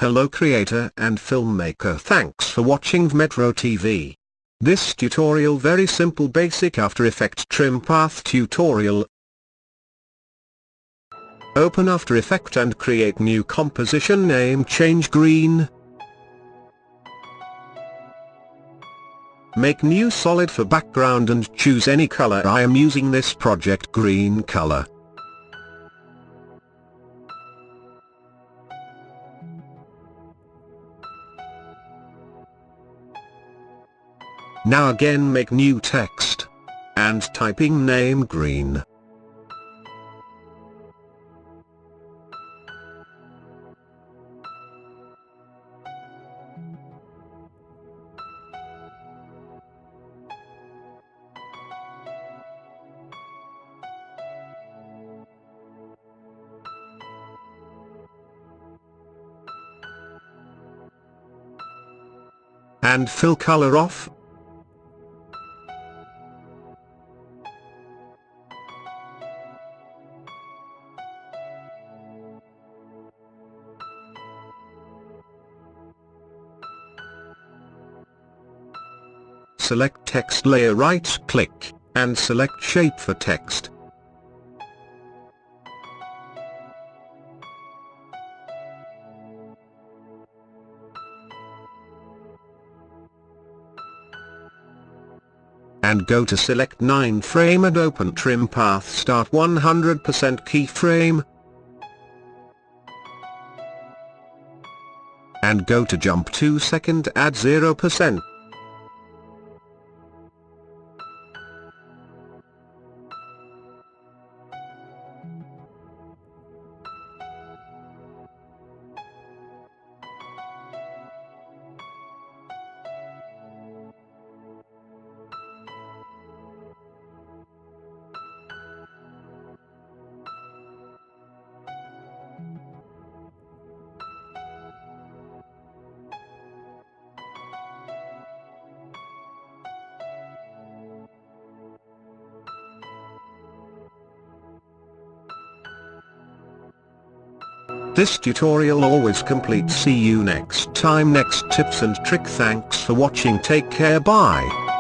Hello creator and filmmaker, thanks for watching Metro TV. This tutorial very simple basic After Effects trim path tutorial. Open After Effects and create new composition, name change green. Make new solid for background and choose any color. I am using this project green color. Now again make new text. And typing name green. And fill color off. Select text layer, right click, and select shape for text. And go to select 9 frame and open trim path, start 100% keyframe. And go to jump 2 second, add 0%. This tutorial always complete. See you next time, next tips and trick. Thanks for watching, take care, bye.